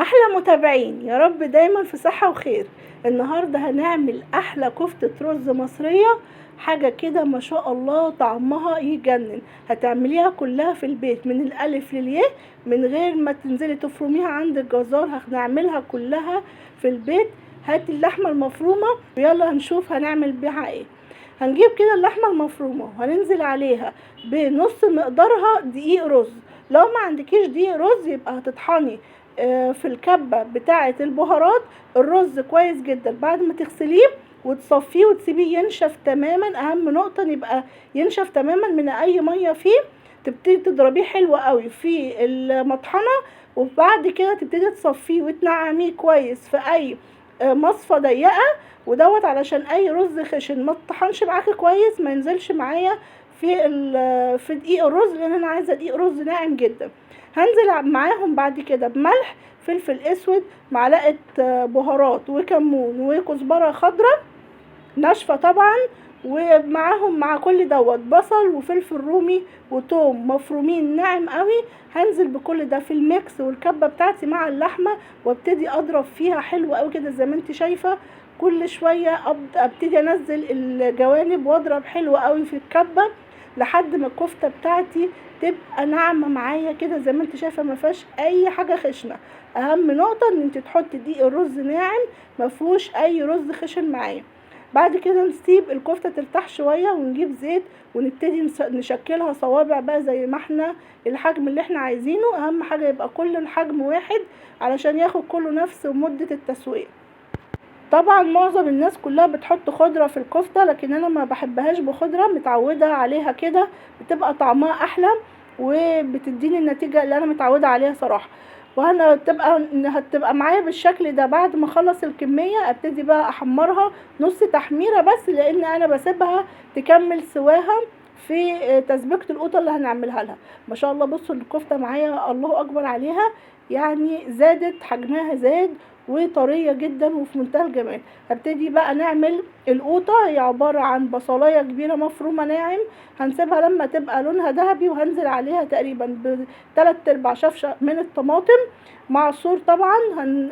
احلى متابعين، يا رب دايما في صحة وخير. النهاردة هنعمل احلى كفتة رز مصرية، حاجة كده ما شاء الله طعمها يجنن. هتعمليها كلها في البيت من الالف للياء من غير ما تنزلي تفرميها عند الجزار. هنعملها كلها في البيت. هاتي اللحمة المفرومة ويلا هنشوف هنعمل بيها ايه. هنجيب كده اللحمة المفرومة وهننزل عليها بنص مقدارها دقيق رز. لو ما عندكيش دقيق رز يبقى هتطحني في الكبة بتاعة البهارات الرز كويس جدا بعد ما تغسليه وتصفيه وتسيبيه ينشف تماما. اهم نقطة يبقى ينشف تماما من اي مية فيه. تبتدي تضربيه حلو قوي في المطحنة، وبعد كده تبتدي تصفيه وتنعميه كويس في اي مصفى ضيقة، ودوت علشان اي رز خشن ما تطحنش معاكي كويس ما ينزلش معايا في دقيق الرز، لان انا عايزه دقيق رز ناعم جدا. هنزل معاهم بعد كده بملح، فلفل اسود، معلقه بهارات وكمون وكزبره خضراء ناشفه طبعا، ومعاهم مع كل دوت بصل وفلفل رومي وتوم مفرومين ناعم قوي. هنزل بكل ده في الميكس والكبه بتاعتي مع اللحمه، وابتدي اضرب فيها حلو قوي كده زي ما انت شايفه. كل شويه ابتدي انزل الجوانب واضرب حلو قوي في الكبه لحد ما الكفته بتاعتي تبقى ناعمه معايا كده زي ما انت شايفه، ما فيهاش اي حاجه خشنه. اهم نقطه ان انت تحطي دقيق الرز ناعم ما فيهوش اي رز خشن معايا. بعد كده نسيب الكفته ترتاح شويه ونجيب زيت ونبتدي نشكلها صوابع بقى زي ما احنا الحجم اللي احنا عايزينه. اهم حاجه يبقى كل الحجم واحد علشان ياخد كله نفس مده التسويه. طبعا معظم الناس كلها بتحط خضرة في الكفتة، لكن انا ما بحبهاش بخضرة، متعودة عليها كده بتبقى طعمها احلى وبتديني النتيجة اللي انا متعودة عليها صراحة. وانا هتبقى معايا بالشكل ده. بعد ما اخلص الكمية ابتدي بقى احمرها نص تحميرة بس، لان انا بسيبها تكمل سواها في تسبيكة القوطة اللي هنعملها لها. ما شاء الله بصوا الكفتة معايا الله اكبر عليها، يعني زادت حجمها زاد وطرية جدا وفي منتهى الجمال. هبتدي بقى نعمل القوطة. هي عبارة عن بصلاية كبيرة مفرومة ناعم، هنسيبها لما تبقى لونها ذهبي، وهنزل عليها تقريبا ب3/4 شفشة من الطماطم معصور طبعا.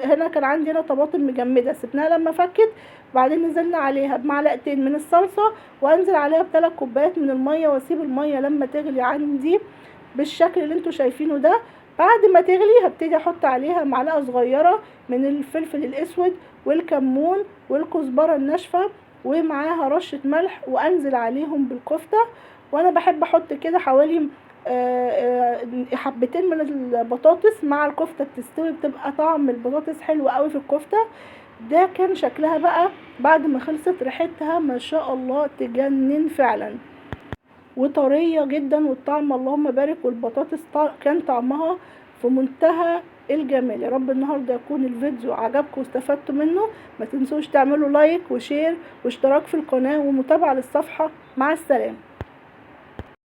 هنا كان عندي هنا طماطم مجمدة سبناها لما فكت. بعدين نزلنا عليها بمعلقتين من الصلصة، وانزل عليها ب3 كوبايات من المية، واسيب المية لما تغلي عندي بالشكل اللي انتوا شايفينه ده. بعد ما تغلي هبتدي احط عليها معلقه صغيره من الفلفل الاسود والكمون والكزبره الناشفه ومعاها رشه ملح، وانزل عليهم بالكفته. وانا بحب احط كده حوالي حبتين من البطاطس مع الكفته بتستوي، بتبقى طعم البطاطس حلو قوي في الكفته. ده كان شكلها بقى بعد ما خلصت، ريحتها ما شاء الله تجنن فعلا وطرية جدا، والطعم اللهم بارك. والبطاطس كان طعمها في منتهى الجمال. يا رب النهارده يكون الفيديو عجبكم واستفدتوا منه. ما تنسوش تعملوا لايك وشير واشتراك في القناة ومتابعة للصفحة. مع السلامة.